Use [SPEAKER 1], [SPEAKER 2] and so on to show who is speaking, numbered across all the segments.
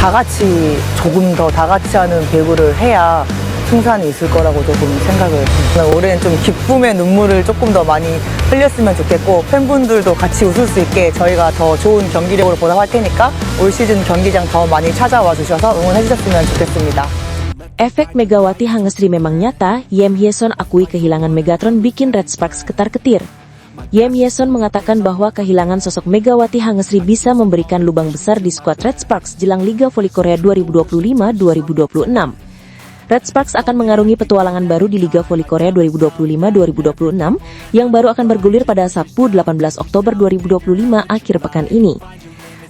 [SPEAKER 1] 다 같이 조금 더 다 같이 하는 배구를 해야 승산이 있을 거라고 조금 생각을 해요. 올해는 좀 기쁨의 눈물을 조금 더 많이 흘렸으면 좋겠고 팬분들도 같이 웃을 수 있게 저희가 더 좋은 경기력으로 보답할 테니까 올 시즌 경기장 더 많이 찾아와 주셔서 응원해 주셨으면 좋겠습니다.
[SPEAKER 2] Efek Megawati Hangestri memang nyata. Yem Hyeson akui kehilangan Megatron bikin Red Sparks ketar-ketir. Yem Hyeson mengatakan bahwa kehilangan sosok Megawati Hangestri bisa memberikan lubang besar di skuad Red Sparks jelang Liga Voli Korea 2025-2026. Red Sparks akan mengarungi petualangan baru di Liga Voli Korea 2025-2026 yang baru akan bergulir pada Sabtu 18 Oktober 2025 akhir pekan ini.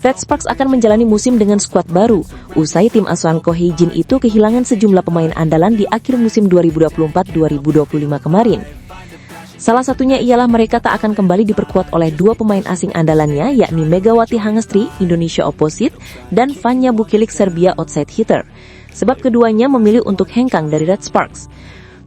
[SPEAKER 2] Red Sparks akan menjalani musim dengan skuad baru, usai tim asuhan Ko Hee-jin itu kehilangan sejumlah pemain andalan di akhir musim 2024-2025 kemarin. Salah satunya ialah mereka tak akan kembali diperkuat oleh dua pemain asing andalannya, yakni Megawati Hangestri, Indonesia Opposite, dan Vanja Bukilic, Serbia Outside Hitter. Sebab keduanya memilih untuk hengkang dari Red Sparks.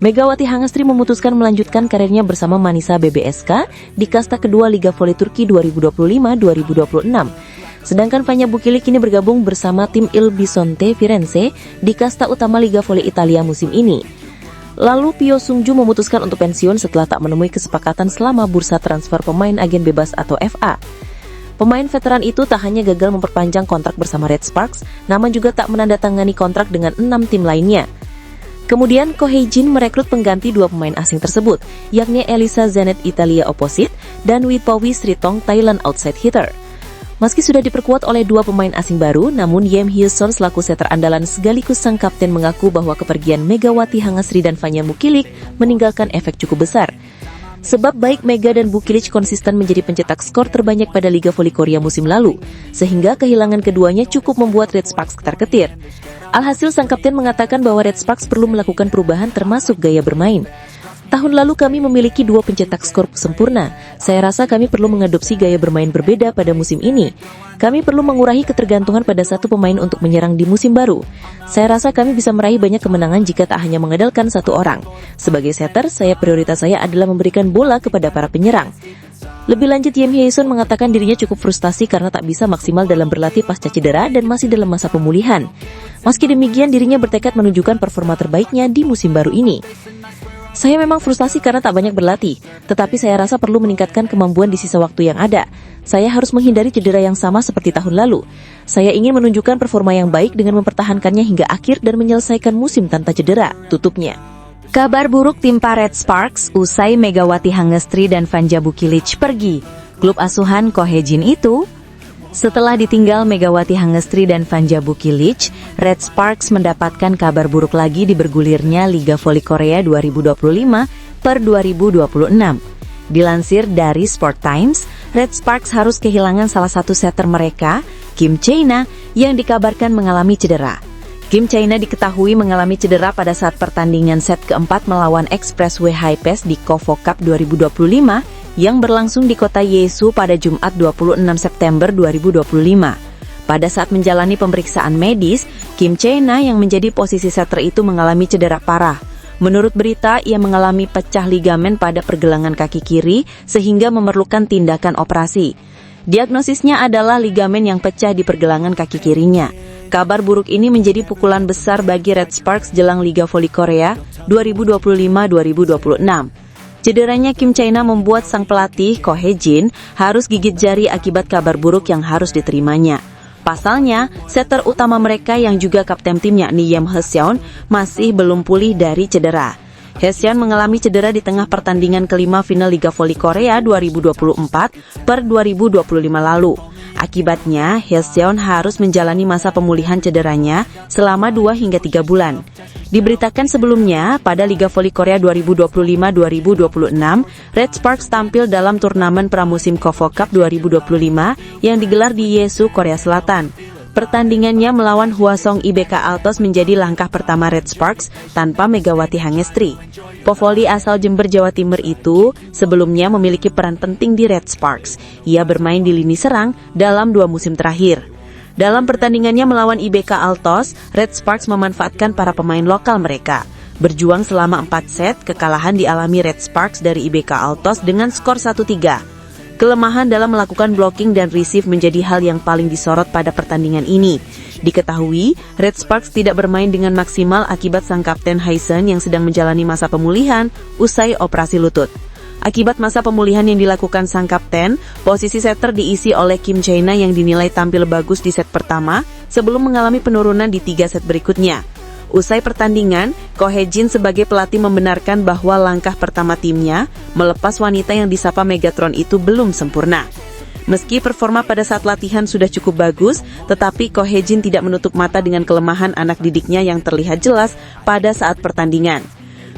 [SPEAKER 2] Megawati Hangestri memutuskan melanjutkan karirnya bersama Manisa BBSK di kasta kedua Liga Voli Turki 2025-2026. Sedangkan Vanja Bukilic kini bergabung bersama tim Il Bisonte Firenze di kasta utama Liga Voli Italia musim ini. Lalu Pyo Sung-ju memutuskan untuk pensiun setelah tak menemui kesepakatan selama bursa transfer pemain agen bebas atau FA. Pemain veteran itu tak hanya gagal memperpanjang kontrak bersama Red Sparks, namun juga tak menandatangani kontrak dengan 6 tim lainnya. Kemudian Ko Hee-jin merekrut pengganti dua pemain asing tersebut, yakni Elisa Zenit Italia Opposite dan Wipowi Sritong Thailand Outside Hitter. Meski sudah diperkuat oleh dua pemain asing baru, namun Yem Hyeson selaku setter andalan sekaligus sang kapten mengaku bahwa kepergian Megawati Hangestri dan Vanja Bukilic meninggalkan efek cukup besar. Sebab baik Mega dan Bukilic konsisten menjadi pencetak skor terbanyak pada Liga Voli Korea musim lalu, sehingga kehilangan keduanya cukup membuat Red Sparks ketar-ketir. Alhasil sang kapten mengatakan bahwa Red Sparks perlu melakukan perubahan termasuk gaya bermain. Tahun lalu kami memiliki dua pencetak skor sempurna. Saya rasa kami perlu mengadopsi gaya bermain berbeda pada musim ini. Kami perlu mengurangi ketergantungan pada satu pemain untuk menyerang di musim baru. Saya rasa kami bisa meraih banyak kemenangan jika tak hanya mengandalkan satu orang. Sebagai setter, prioritas saya adalah memberikan bola kepada para penyerang. Lebih lanjut, Yem Hyeson mengatakan dirinya cukup frustasi karena tak bisa maksimal dalam berlatih pasca cedera dan masih dalam masa pemulihan. Meski demikian, dirinya bertekad menunjukkan performa terbaiknya di musim baru ini. Saya memang frustasi karena tak banyak berlatih, tetapi saya rasa perlu meningkatkan kemampuan di sisa waktu yang ada. Saya harus menghindari cedera yang sama seperti tahun lalu. Saya ingin menunjukkan performa yang baik dengan mempertahankannya hingga akhir dan menyelesaikan musim tanpa cedera, tutupnya.
[SPEAKER 3] Kabar buruk timpa Red Sparks usai Megawati Hangestri dan Vanja Bukilic pergi. Klub asuhan Ko Hee-jin itu, setelah ditinggal Megawati Hangestri dan Vanja Bukilic, Red Sparks mendapatkan kabar buruk lagi di bergulirnya Liga Voli Korea 2025-2026. Dilansir dari Sport Times, Red Sparks harus kehilangan salah satu setter mereka, Kim Chae-na, yang dikabarkan mengalami cedera. Kim Chae-na diketahui mengalami cedera pada saat pertandingan set keempat melawan Expressway High Pass di KOFO Cup 2025 yang berlangsung di kota Yeosu pada Jumat 26 September 2025. Pada saat menjalani pemeriksaan medis, Kim Chae-na yang menjadi posisi setter itu mengalami cedera parah. Menurut berita, ia mengalami pecah ligamen pada pergelangan kaki kiri sehingga memerlukan tindakan operasi. Diagnosisnya adalah ligamen yang pecah di pergelangan kaki kirinya. Kabar buruk ini menjadi pukulan besar bagi Red Sparks jelang Liga Voli Korea 2025-2026. Cederanya Kim Chae-na membuat sang pelatih Ko Hee-jin harus gigit jari akibat kabar buruk yang harus diterimanya. Pasalnya, setter utama mereka yang juga kapten tim yakni Yem Hyeson masih belum pulih dari cedera. Hyeson mengalami cedera di tengah pertandingan kelima final Liga Voli Korea 2024-2025 lalu. Akibatnya, Hyeson harus menjalani masa pemulihan cederanya selama 2 hingga 3 bulan. Diberitakan sebelumnya, pada Liga Voli Korea 2025-2026, Red Sparks tampil dalam turnamen pramusim KOFO Cup 2025 yang digelar di Yeosu, Korea Selatan. Pertandingannya melawan Hwasong IBK Altos menjadi langkah pertama Red Sparks tanpa Megawati Hangestri. Povoli asal Jember, Jawa Timur itu sebelumnya memiliki peran penting di Red Sparks. Ia bermain di lini serang dalam 2 musim terakhir. Dalam pertandingannya melawan IBK Altos, Red Sparks memanfaatkan para pemain lokal mereka. Berjuang selama 4 set, kekalahan dialami Red Sparks dari IBK Altos dengan skor 1-3. Kelemahan dalam melakukan blocking dan receive menjadi hal yang paling disorot pada pertandingan ini. Diketahui, Red Sparks tidak bermain dengan maksimal akibat sang kapten Hyson yang sedang menjalani masa pemulihan usai operasi lutut. Akibat masa pemulihan yang dilakukan sang kapten, posisi setter diisi oleh Kim Chae-na yang dinilai tampil bagus di set pertama sebelum mengalami penurunan di 3 set berikutnya. Usai pertandingan, Ko Hye-jin sebagai pelatih membenarkan bahwa langkah pertama timnya melepas wanita yang disapa Megatron itu belum sempurna. Meski performa pada saat latihan sudah cukup bagus, tetapi Ko Hye-jin tidak menutup mata dengan kelemahan anak didiknya yang terlihat jelas pada saat pertandingan.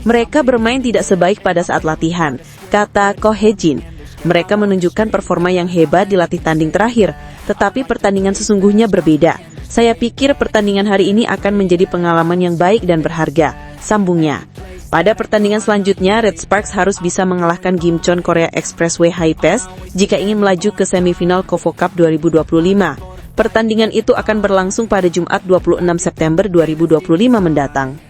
[SPEAKER 3] Mereka bermain tidak sebaik pada saat latihan, kata Ko Hye-jin. Mereka menunjukkan performa yang hebat di latih tanding terakhir, tetapi pertandingan sesungguhnya berbeda. Saya pikir pertandingan hari ini akan menjadi pengalaman yang baik dan berharga, sambungnya. Pada pertandingan selanjutnya, Red Sparks harus bisa mengalahkan Gimcheon Korea Expressway High Pass jika ingin melaju ke semifinal KOFO Cup 2025. Pertandingan itu akan berlangsung pada Jumat 26 September 2025 mendatang.